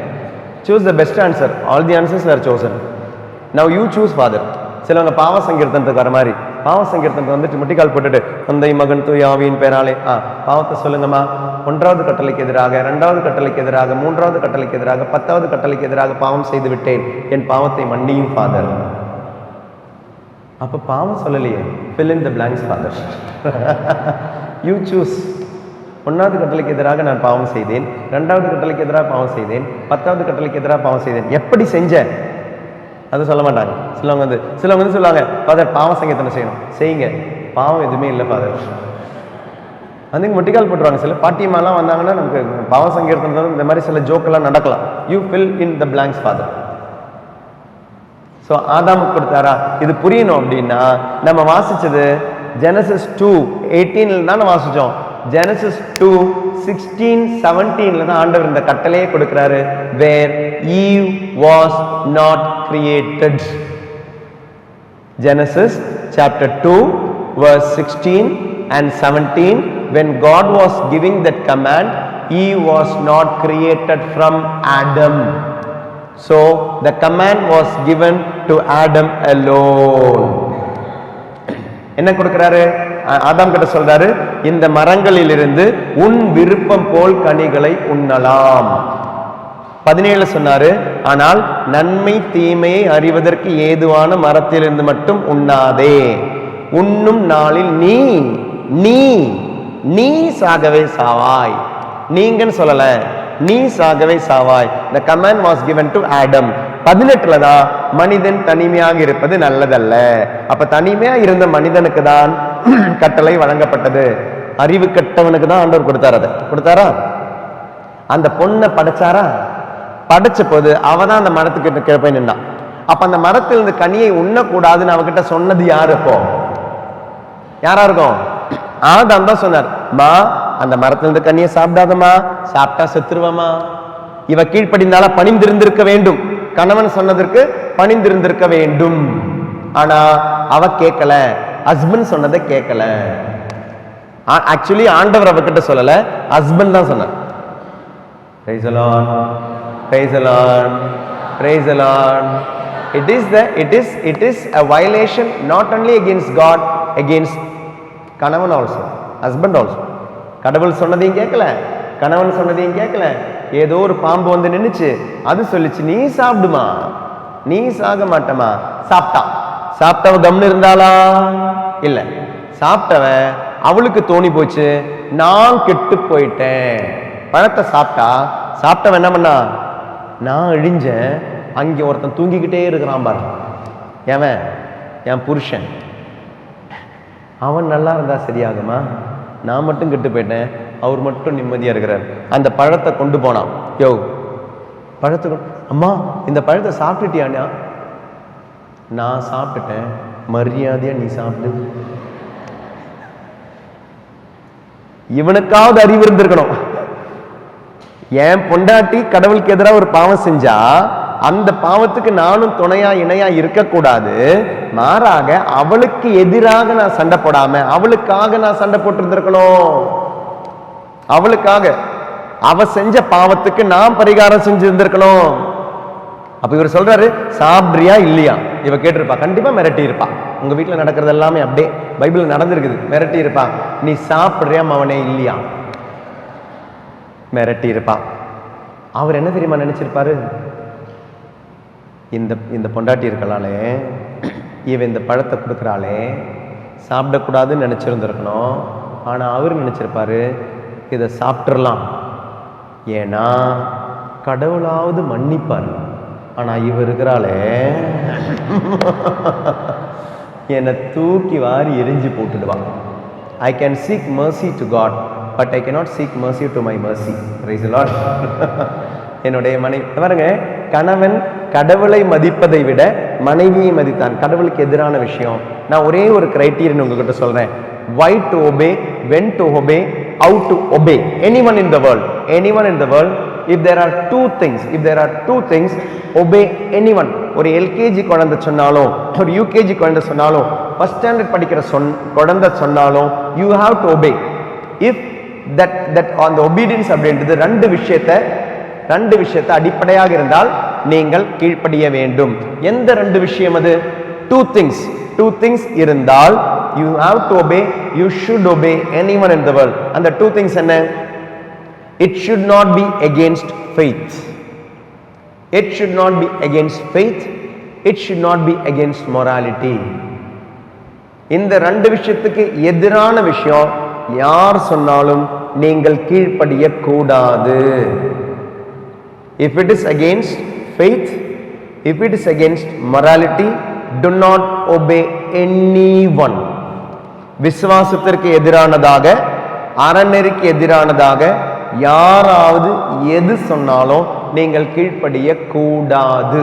Choose the best answer. All the answers are chosen. Now you choose father. சிலவங்க பாவ சங்கீர்த்தனத்துக்கு வர மாதிரி பாவ சங்கீர்த்தனத்தை வந்துட்டு முட்டிக்கால் போட்டுட்டு தந்தை மகன் தூய ஆவியின் பேராலே பாவத்தை சொல்லுங்கம்மா, 1வது கட்டளைக்கு எதிராக, 2வது கட்டளைக்கு எதிராக, 3வது கட்டளைக்கு எதிராக, 10வது கட்டளைக்கு எதிராக பாவம் செய்து விட்டேன், என் பாவத்தை மன்னியும் ஃபாதர். அப்ப பாவம் சொல்லலையே, fill in the blanks father. You choose. 1வது கட்டளைக்கு எதிராக நான் பாவம் செய்தேன், 2வது கட்டளைக்கு எதிராக பாவம் செய்தேன், 10வது கட்டளைக்கு எதிராக பாவம் செய்தேன். எப்படி செஞ்சேன் அது சொல்ல மாட்டாங்க. சிலவங்க வந்து சொல்லுவாங்க, ஃபாதர் பாவ சங்கீர்த்தனம் செய்யணும். செய்யுங்க, பாவம் எதுவுமே இல்லை ஃபாதர். வந்து முட்டிக்கால் போட்டுருவாங்க. சில பாட்டியம்மாலாம் வந்தாங்கன்னா நமக்கு பாவ சங்கீர்த்தனம் இந்த மாதிரி சில ஜோக்கெல்லாம் நடக்கலாம். You fill in the blanks father. So ஆதாமுக்கு கொடுத்தாரா? இது புரியணும் அப்படின்னா நம்ம வாசிச்சது ஜெனசிஸ் 2:18 தான் வாசிச்சோம். ஜெனசிஸ் 2:16-17 தான் ஆண்டவர் இந்த கட்டளையே கொடுக்கிறாரு. where Eve was not created. Genesis chapter 2 verse 16 and 17, when God was giving that command, Eve was not created from Adam. So the command was given to Adam alone. என்ன கொடுக்கிறாரு? ஆதாம் கிட்ட சொல்றாரு, இந்த மரங்களில் இருந்து உன் விருப்பம் போல் கனிகளை உண்ணலாம். 17 சொன்னாரு, ஆனால் நன்மை தீமையை அறிவதற்கு ஏதுவான மரத்திலிருந்து மட்டும் உண்ணாதே, உண்ணும் நாளில் நீ நீ நீ சாகவே சாவாய். நீங்கன்னு சொல்லல, நீ சாகவே சாவாய். the command was given to Adam. 18 தான் மனிதன் தனிமையாக இருப்பது நல்லதல்ல. அப்ப தனிமையா இருந்த மனிதனுக்கு தான் கட்டளை வழங்கப்பட்டது. அறிவு கட்டவனுக்கு தான் ஆண்டவர் கொடுத்தாரு. அதை கொடுத்தாரா? அந்த பொண்ணை படைச்சாரா? படைச்ச போது அவதான் அந்த மரத்துக்கிட்ட கீழே போய் நின்னான். அப்ப அந்த மரத்திலிருந்து கனியை உண்ணக்கூடாதுன்னு அவகிட்ட சொன்னது யாரு? இப்போ யாரா இருக்கும்? ஆதாம் தான் சொன்னார், மா அந்த மரத்திலிருந்து கனியை சாப்பிடாதமா, சாப்பிட்டா செத்துருவமா. இவ கீழ்ப்படிந்தால பணிந்திருந்திருக்க வேண்டும், கணவன் சொன்னதற்கு பணிந்திருந்திருக்க வேண்டும். ஆனா அவ கேட்கல, ஹஸ்பண்ட் சொன்னதை கேட்கல. ஆக்சுவலி ஆண்டவர் அவகிட்ட சொல்லல, ஹஸ்பண்ட் தான் சொன்னார். Praise the Lord, praise the Lord, praise the Lord. It is a violation not only against God, against கணவன் also, husband also. கடவுள் சொன்னதையும் கேட்கல, கணவன் சொன்னதையும் கேட்கல. ஏதோ ஒரு பாம்பு வந்து நின்னுச்சு, அது சொல்லிச்சு நீ சாப்பிடுமா, நீ சாக மாட்டமா. சாப்பிட்டவ கம்னு இருந்தாளா? இல்ல. சாப்பிட்டவன் அவளுக்கு தோணி போச்சு, நான் கெட்டு போயிட்டேன். பழத்தை சாப்பிட்டவன் என்ன பண்ணா, நான் அழிஞ்சேன், அங்கே ஒருத்தன் தூங்கிக்கிட்டே இருக்கிறான் பாரு, என் புருஷன். அவன் நல்லா இருந்தா சரியாகுமா? நான் மட்டும் கெட்டு போயிட்டேன், அவர் மட்டும் நிம்மதியா இருக்கிறார். அந்த பழத்தை கொண்டு போனான். யோ பழத்தை, அம்மா இந்த பழத்தை சாப்பிட்டுட்டியானா? நான் சாப்பிட்டுட்டேன், மரியாதையா நீ சாப்பிட்டு. இவனுக்காவது அறிவு இருந்திருக்கணும். என் பொண்டாட்டி கடவுளுக்கு எதிராக ஒரு பாவம் செஞ்சா அந்த பாவத்துக்கு நானும் துணையா இணையா இருக்கக்கூடாது. மாறாக அவளுக்கு எதிராக நான் சண்டை போடாம அவளுக்காக நான் சண்டை போட்டு இருந்திருக்கணும். அவளுக்காக அவ செஞ்ச பாவத்துக்கு நான் பரிகாரம் செஞ்சு இருந்திருக்கணும். அப்ப இவர் சொல்றாரு, சாப்பிட்றியா இல்லையா? இவ கேட்டிருப்பா, கண்டிப்பா மிரட்டி இருப்பா. உங்க வீட்டுல நடக்கிறது எல்லாமே அப்படியே பைபிள் நடந்திருக்குது. மிரட்டி இருப்பா, நீ சாப்பிட்றியா அவனே இல்லையா? மிரட்டி இருப்பா. அவர் என்ன தெரியுமா நினைச்சிருப்பாரு, இந்த பொண்டாட்டி இருக்கலாலே, இவ இந்த பழத்தை கொடுக்குறாளே, சாப்பிடக்கூடாதுன்னு நினைச்சிருந்திருக்கணும். ஆனா அவர் நினைச்சிருப்பாரு, இதை சாப்பிட்டுறலாம், ஏன்னா கடவுளாவது மன்னிப்பார். ஆனா இவ இருக்கிறாளே, என்னை தூக்கி வாரி எரிஞ்சு போட்டுடுவான். I can seek mercy to God, but I cannot seek mercy to my mercy. Praise the Lord. என்னுடைய மனைவி பாருங்க, கணவன் கடவுளை மதிப்பதை விட மனைவியை மதித்தான். கடவுளுக்கு எதிரான விஷயம். நான் ஒரே ஒரு கிரைட்டீரியன் உங்ககிட்ட சொல்றேன். Why to obey, when to obey, how to obey. Anyone in the world, if there are two things, obey anyone. ஒரு எல்கேஜி குழந்தை சொன்னாலும், ஒரு யூகேஜி குழந்தை சொன்னாலும், ஃபர்ஸ்ட் ஸ்டாண்டர்ட் படிக்கிற குழந்தை சொன்னாலும், you have to obey. If that on the obedience அப்படின்றது ரெண்டு விஷயத்தை அடிப்படையாக இருந்தால் நீங்கள் கீழ்ப்படிய வேண்டும். எந்த ரெண்டு விஷயம் அது? two things இருந்தால் you have to obey, you should obey anyone in the world. அந்த two things என்ன? It should not be against faith. It should not be against faith. It should not be against morality. இந்த ரெண்டு விஷயத்துக்கு எதிரான விஷயம் யார் சொன்னாலும் நீங்கள் கீழ்ப்படிய கூடாது. If it is against faith, if it is against morality, do not obey anyone. விசுவாசத்திற்கு எதிரானதாக, அறநெறிக்கு எதிரானதாக யாராவது எது சொன்னாலும் நீங்கள் கீழ்ப்படிய கூடாது.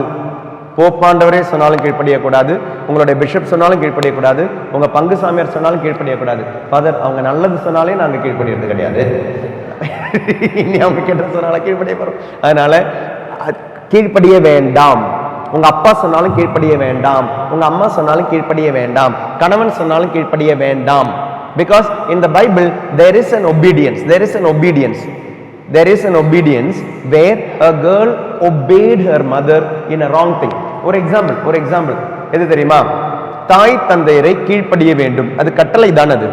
போப்பாண்டவரே சொன்னாலும் கீழ்ப்படியக்கூடாது, உங்களுடைய பிஷப் சொன்னாலும் கீழ்ப்படியக்கூடாது, உங்க பங்கு சாமியார் சொன்னாலும் கீழ்ப்படியக்கூடாது. ஃபாதர் அவங்க நல்லது சொன்னாலே நாங்க கீழ்ப்படியறது கிடையாது. இனி அவங்க கெட்ட சொன்னாலும் கீழ்ப்படிய போறோம். அதனால கீழ்ப்படிய வேண்டாம். உங்க அப்பா சொன்னாலும் கீழ்ப்படிய வேண்டாம், உங்க அம்மா சொன்னாலும் கீழ்ப்படிய வேண்டாம், கணவன் சொன்னாலும் கீழ்ப்படிய வேண்டாம். Because in the Bible there is an obedience, there is an obedience, there is an obedience where a girl obeyed her mother in a wrong thing. ஒரு எக்ஸாம்பிள் எது தெரியுமா? தாய் தந்தையரை கீழ்ப்படிய வேண்டும், அது கட்டளை தான். அது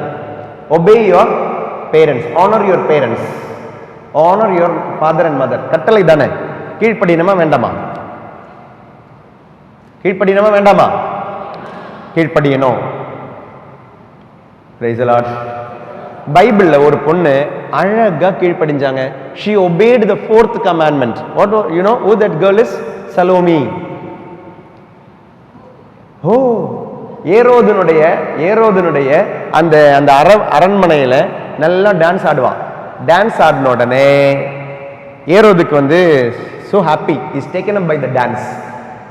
obey your parents, honor your parents, honor your father and mother, கட்டளை தானே. கீழ்ப்படியணுமா வேண்டாமா? கீழ்ப்படியணுமா வேண்டாமா? கீழ்ப்படியணும். Praise the Lord. பைபிள்ல ஒரு பொண்ணு அழகா கீழ்ப்படிஞ்சாங்க. She obeyed the 4th commandment. What you know who that girl is? Salome. ஏரோதுனுடைய அந்த அந்த அரண்மனையில நல்லா டான்ஸ் ஆடுவான். டான்ஸ் ஆடின உடனே ஏரோதுக்கு so happy, is taken up by the dance,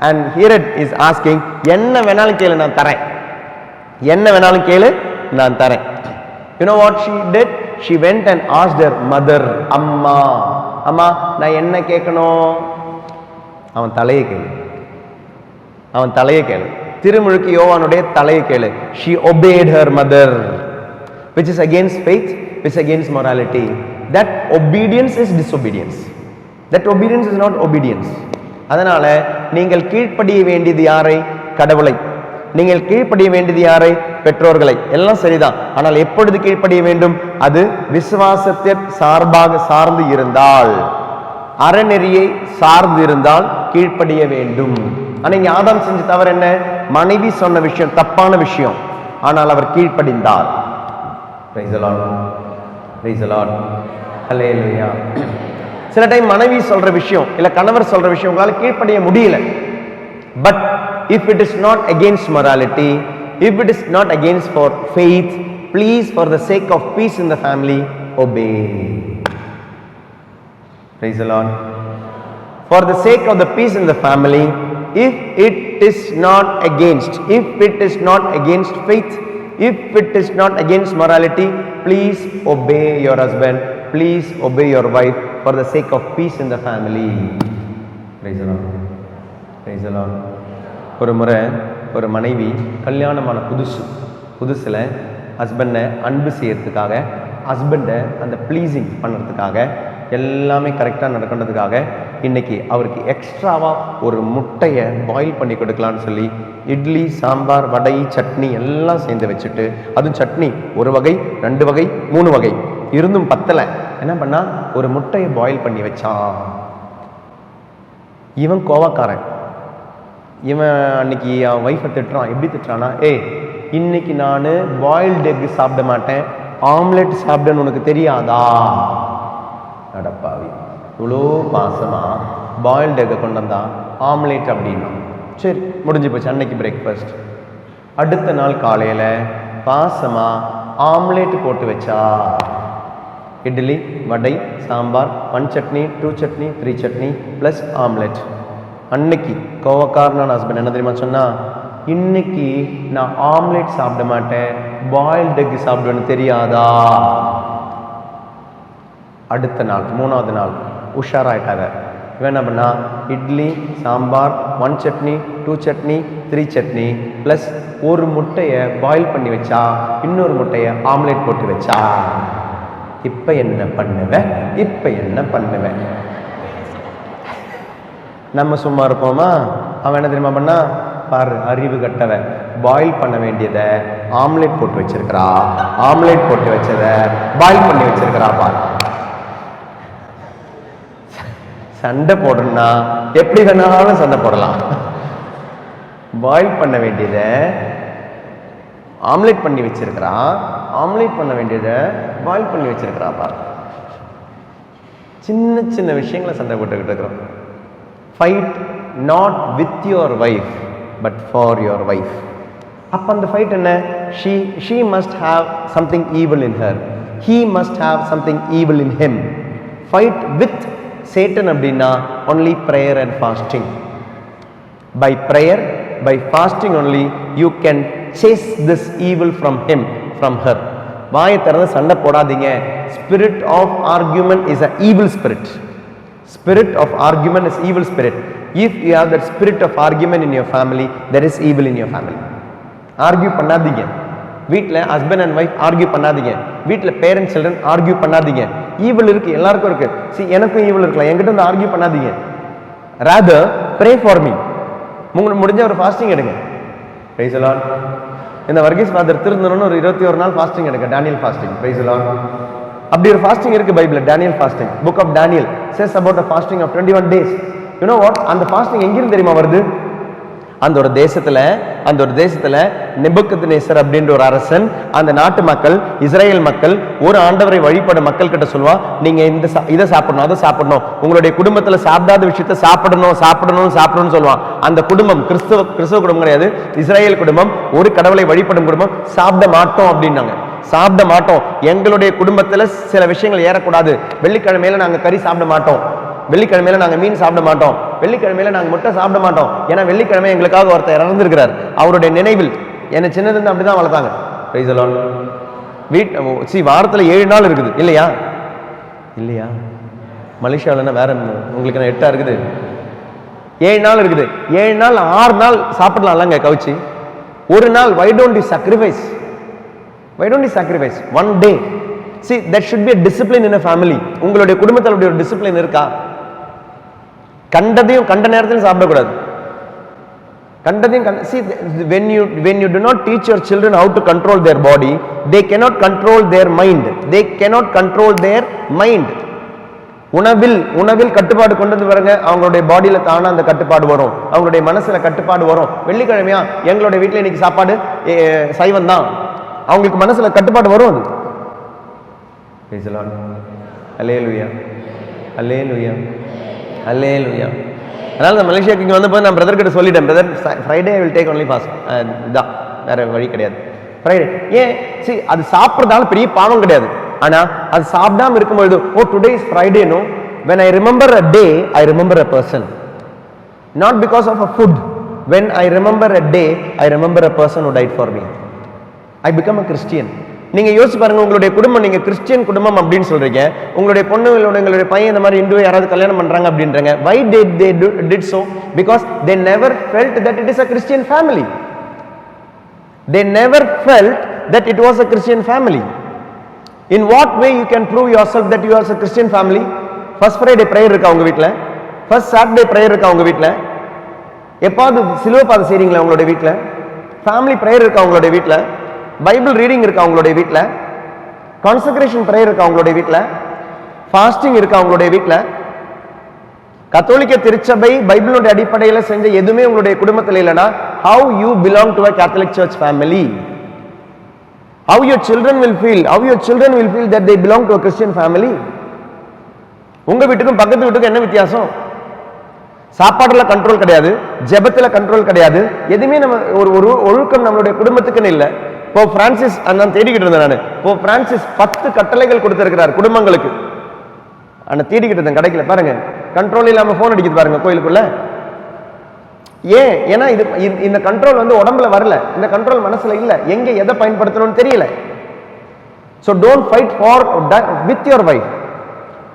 and Herod is asking, என்ன வேணாலும் கேளு நான் தரேன், என்ன வேணாலும் கேளு நான் தரேன். You know what she did? She went and asked her mother, அம்மா நான் என்ன கேட்கணும்? அவன் தலையை கேளு, திருமுழுக்கு யோவானுடைய தலையை கேளு. She obeyed her mother, which is against faith, which is against morality. That obedience is disobedience. That obedience is not obedience. அதனால நீங்கள் கீழ்ப்படிய வேண்டியது யாரை? கடவுளை. நீங்கள் கீழ்ப்படிய வேண்டியது யாரை? பெற்றோர்களை. எல்லாம் சரிதான். ஆனால் எப்பொழுது கீழ்ப்படிய வேண்டும்? அது விசுவாசத்தை சார்ந்து இருந்தால், அறநெறியை சார்ந்து இருந்தால் கீழ்ப்படிய வேண்டும். ஆனா இங்க ஆதாம் செஞ்ச தவறு என்ன? மனைவி சொன்ன விஷயம் தப்பான விஷயம், ஆனால் அவர் கீழ்ப்படிந்தார். Praise the Lord. Praise the Lord. Hallelujah. சில டைம் மனைவி சொல்ற விஷயம் இல்ல கணவர் சொல்ற விஷயம் உங்களால கீழ்ப்படிய முடியல. But if it is not against morality, if it is not against for faith, please, for the sake of peace in the family, obey. Praise the Lord. For the sake of the peace in the family, if it is not against faith, if it is not against morality, please obey your husband, please obey your wife, for the sake of peace in the family. Praise the Lord. Praise the Lord. ஒரு முறை ஒரு மனைவி கல்யாணமான புதுசுல ஹஸ்பண்டை அன்பு செய்யறதுக்காக, ஹஸ்பண்டை அந்த ப்ளீஸிங் பண்ணுறதுக்காக, எல்லாமே கரெக்டாக நடக்கிறதுக்காக இன்னைக்கு அவருக்கு எக்ஸ்ட்ராவா ஒரு முட்டையை பாயில் பண்ணி கொடுக்கலான்னு சொல்லி இட்லி, சாம்பார், வடை, சட்னி எல்லாம் சேர்ந்து வச்சுட்டு, அதுவும் சட்னி 1 வகை 2 வகை 3 வகை இருந்தும் பத்தலை. என்ன பண்ணா? ஒரு முட்டையை பாயில் பண்ணி வச்சான். இவன் கோவக்காரன். இவன் அன்னைக்கு அவன் ஒய்ஃபை திட்டுறான். எப்படி திட்டுறான்னா, இன்னைக்கு நான் பாயில்டு எக் சாப்பிட மாட்டேன், ஆம்லெட் சாப்பிடன்னு உனக்கு தெரியாதா? நடப்பாவி, இவ்வளோ பாசமா பாயில்டு எக்கை கொண்டு வந்தா ஆம்லேட் அப்படின்னா சரி முடிஞ்சு போச்சு. அன்னைக்கு பிரேக்ஃபாஸ்ட். அடுத்த நாள் காலையில் பாசமா ஆம்லேட் போட்டு வச்சா. இட்லி, வடை, சாம்பார், 1 சட்னி, 2 சட்னி, 3 சட்னி ப்ளஸ் ஆம்லெட். அன்னைக்கு கோவக்காரனான ஹஸ்பண்ட் என்ன தெரியுமா சொன்னா? இன்னைக்கு நான் ஆம்லெட் சாப்பிட மாட்டேன், பாயில்டு எக் சாப்பிடுவேன்னு தெரியாதா? அடுத்த நாள் 3வது நாள் உஷாராயிட்டாங்க. இவன் என்ன பண்ணா? இட்லி, சாம்பார், 1 சட்னி, 2 சட்னி, 3 சட்னி ப்ளஸ் ஒரு முட்டையை பாயில் பண்ணி வச்சா, இன்னொரு முட்டையை ஆம்லெட் போட்டு வச்சா. இப்ப என்ன பண்ணுவேன்? நம்ம சும்மா இருப்போமா? அவன் என்ன தெரியுமா பண்ணா? பாரு, அறிவு கட்டவ, பாயில் பண்ண வேண்டியதை ஆம்லெட் போட்டு வச்சிருக்கிறா, ஆம்லெட் போட்டு வச்சதை பாயில் பண்ணி வச்சிருக்கிறா. பாரு, சண்டை போடணும்னா எப்படி வேணாலும் சண்டை போடலாம். பாயில் பண்ண வேண்டியதை ஆம்லெட் பண்ணி வச்சிருக்கிறா, ஆம்லெட் பண்ண வேண்டியதை பாயில் பண்ணி வச்சிருக்கிறா. பாரு, சின்ன சின்ன விஷயங்களை சண்டை போட்டுக்கிட்டு இருக்கிறோம். Fight not with your wife but for your wife. அப்ப அந்த ஃபைட் என்ன? she must have something evil in her, he must have something evil in him. Fight with Satan அப்படின்னா only prayer and fasting. By prayer, by fasting only, you can chase this evil from him, from her. வாயை திறந்து சண்டை போடாதீங்க. Spirit of argument is an evil spirit. Spirit of argument is evil spirit. If you have that spirit of argument in your family, there is evil in your family. Argue பண்ணாதீங்க. வீட்டில் husband and wife argue பண்ணாதீங்க. வீட்டில் parents children argue பண்ணாதீங்க. Evil இருக்கு, எல்லாருக்கும் இருக்கு. C எனக்கும் evil இருக்கலாம், என்கிட்ட வந்து ஆர்கியூ பண்ணாதீங்க. Rather pray for me. உங்களுக்கு முடிஞ்ச ஒரு ஃபாஸ்டிங் எடுங்க. Praise the Lord. இந்த வர்கீஸ் ஃபாதர் திருந்தணும்னு ஒரு 21 நாள் ஃபாஸ்டிங் எடுங்க, Daniel fasting. Praise the Lord. அப்படி ஒரு ஃபாஸ்டிங் இருக்கு பைபிள்ல, Daniel fasting. Book of Daniel says about a fasting of 21 days. You know what? அந்த ஃபாஸ்டிங் எங்கிருந்து தெரியுமா வருது? அந்த ஒரு தேசத்துல நெபுக்கத்நேசர் அப்படின்ற ஒரு அரசன் அந்த நாட்டு மக்கள், இஸ்ரேல் மக்கள், ஒரு ஆண்டவரை வழிபட மக்கள் கிட்ட சொல்லுவான், நீங்க இதை சாப்பிடணும், அதை சாப்பிடணும், உங்களுடைய குடும்பத்துல சாப்பிடாத விஷயத்த சாப்பிடணும்னு சொல்லுவான். அந்த குடும்பம் கிறிஸ்தவ குடும்பம் கிடையாது, இஸ்ரேல் குடும்பம், ஒரு கடவுளை வழிபடும் குடும்பம். சாப்பிட மாட்டோம் அப்படின்னாங்க. சாப்பிட மாட்டோம், எங்களுடைய குடும்பத்துல சில விஷயங்கள் ஏறக்கூடாது. வெள்ளிக்கிழமையில நாங்க கறி சாப்பிட மாட்டோம், வெள்ளிக்கிழமையில நாங்க மீன் சாப்பிட மாட்டோம், வெள்ளிக்கிழமையில நாங்க முட்டை சாப்பிட மாட்டோம். ஏன்னா வெள்ளிக்கிழமை எங்களுக்காக ஒருத்தர் இறந்திருக்கிறார், அவருடைய நினைவில். என்ன சின்னதுன்னு அப்படிதான் வளர்த்தாங்க. Price the Lord. வாரத்துல 7 நாள் இருக்குது இல்லையா? மலேசியாவில் வேற உங்களுக்கு 8 இருக்குது, 7 நாள் இருக்குது. 7 நாள் 6 நாள் சாப்பிடலாம்லங்க கவுச்சி. ஒரு நாள் why don't you sacrifice? One day. See, there should be a discipline in a family. உங்களுடைய குடும்பத்தில் அப்படி ஒரு டிசிப்ளின் இருக்கா? கண்ட நேரத்தில் சாப்பிடக்கூடாது. See, when you do not teach your children how to control their body, they cannot control their mind. உணவில் கட்டுப்பாடு கொண்டு வந்து பாருங்க, அவங்களுடைய பாடியில தானா அந்த கட்டுப்பாடு வரும், அவங்களுடைய மனசுல கட்டுப்பாடு வரும். வெள்ளிக்கிழமையா எங்களுடைய வீட்டில் இன்னைக்கு சாப்பாடு சைவம் தான், அவங்களுக்கு மனசுல கட்டுப்பாடு வரும். அது Praise the Lord. Hallelujah. Hallelujah. Hallelujah. அதனால மலேசியாவுக்கு இங்கே வந்தபோது நான் பிரதர் கிட்ட சொல்லிட்டேன், brother Friday I will take only fast. இதான் வேற வழி கிடையாது. ஃப்ரைடே ஏன் அது சாப்பிட்றதால பெரிய பாவம் கிடையாது. ஆனால் அது சாப்பிடாம இருக்கும்பொழுது, oh today is Friday, no, when I remember a day, I remember a person. Not because of a food. When I remember a day, I remember a person who died for me. I become a Christian. நீங்க யோசிச்சு பாருங்க, உங்களுடைய குடும்பம், நீங்க Christian குடும்பம் அப்படின்னு சொல்றீங்க, உங்களுடைய பொண்ணு உங்களுடைய பையன் இந்த மாதிரி இந்து யாராவது கல்யாணம் பண்றாங்க அப்படின்றாங்க. Why they did so? Because they never felt that it is a Christian family. They never felt that it was a Christian family. In what way you can prove yourself that you are a Christian family? First Friday prayer இருக்கா உங்க வீட்ல? First Saturday prayer இருக்கா உங்க வீட்ல? எப்பாவது சிலுவை பாதை செய்றீங்களா உங்களுடைய வீட்ல? ஃபேமிலி பிரேயர் இருக்கா உங்களுடைய வீட்ல? பைபிள் ரீடிங் இருக்கா உங்களுடைய வீட்டில்? கான்சக்ரேஷன் பிரேயர் இருக்கா உங்களுடைய வீட்டில்? ஃபாஸ்டிங் இருக்கா உங்களுடைய வீட்டில்? கத்தோலிக்க திருச்சபை பைபிளுடைய அடிப்படையில் செஞ்ச எதுவுமே உங்களுடைய குடும்பத்தில் இல்லைன்னா, how you belong to a Catholic church family? How your children will feel that they belong to a Christian family? உங்க வீட்டுக்கும் பக்கத்து வீட்டுக்கும் என்ன வித்தியாசம்? சாப்பாடுல கண்ட்ரோல் கிடையாது, ஜெபத்துல கண்ட்ரோல் கிடையாது, எதுவுமே நம்ம ஒரு ஒழுக்கம் நம்மளுடைய குடும்பத்துக்குன்னு இல்லை. போப் பிரான்சிஸ் நான் தேடிக்கிட்டு இருந்தேன். நான் போப் பிரான்சிஸ் 10 கட்டளைகள் கொடுத்திருக்கிறார் குடும்பங்களுக்கு. ஆனா தேடிக்கிட்டு இருந்தேன், கிடைக்கல. பாருங்க, கண்ட்ரோல் இல்லாம போன் அடிக்குது பாருங்க கோயிலுக்குள்ள. ஏன்? ஏன்னா இந்த கண்ட்ரோல் உடம்புல வரல, இந்த கண்ட்ரோல் மனசுல இல்ல, எங்க எதை பயன்படுத்தணும்னு தெரியல. So don't fight with your wife.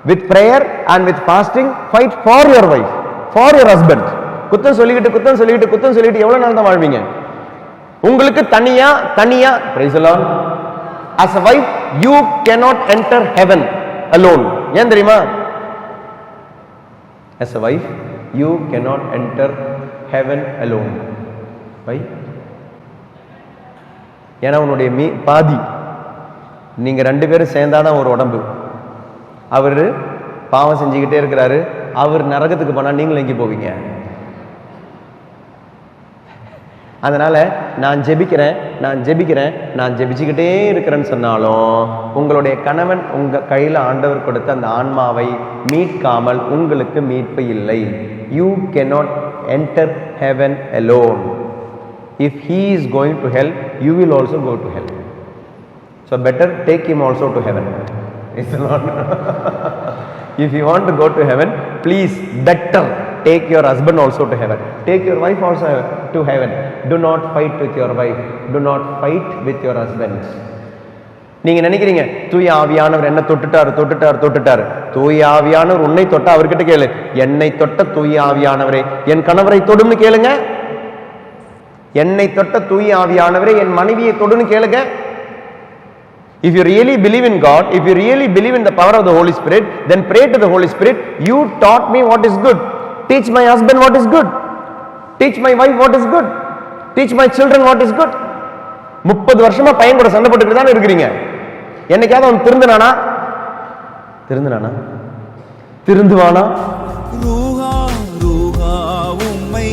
With prayer and with fasting, fight for your wife, for your husband. குத்தம் சொல்லிக்கிட்டு எவ்வளவு நாள் தான் வாழ்வீங்க? உங்களுக்கு தனியா praise the Lord. As a wife you cannot enter heaven alone. ஏன் தெரியுமா? As a wife you cannot enter heaven alone. Why? ஏன்னா உன்னுடைய பாதி, நீங்க 2 பேரும் சேர்ந்தாதான் ஒரு உடம்பு. அவர் பாவம் செஞ்சுக்கிட்டே இருக்கிறாரு, அவர் நரகத்துக்கு போனா நீங்களும் எங்கே போவீங்க? அதனால நான் ஜெபிச்சுக்கிட்டே இருக்கிறேன்னு சொன்னாலும் உங்களுடைய கணவன் உங்க கையில ஆண்டவர் கொடுத்த அந்த ஆன்மாவை மீட்காமல் உங்களுக்கு மீட்பு இல்லை. You cannot enter heaven alone. If he is going to hell, you will also go to hell. So better take him also to heaven. Is it not? If you want to go to heaven, please better take your husband also to heaven, take your wife also to heaven. Do not fight with your wife, do not fight with your husband. நீங்க நினைக்கிறீங்க தூய ஆவியானவர் என்ன தொட்டுட்டாரு. தூய ஆவியானவர் உன்னை தொட்ட அவர்கிட்ட கேளு, என்னை தொட்ட தூய ஆவியானவரே என் கணவரை தொடுன்னு கேளுங்க. என்னை தொட்ட தூய ஆவியானவரே என் மனைவியை தொடுன்னு கேளுங்க. If you really believe in God, if you really believe in the power of the Holy Spirit, then pray to the Holy Spirit. You taught me what is good. Teach my husband what is good. Teach my wife what is good. Teach my children what is good. 30 வருஷமா பையன் கூட சண்டை போட்டுக்கிட்டு தான் இருக்கிறீங்க. என்னைக்காவது அவன் திருந்துவானா? Ruah Ruah உம்மை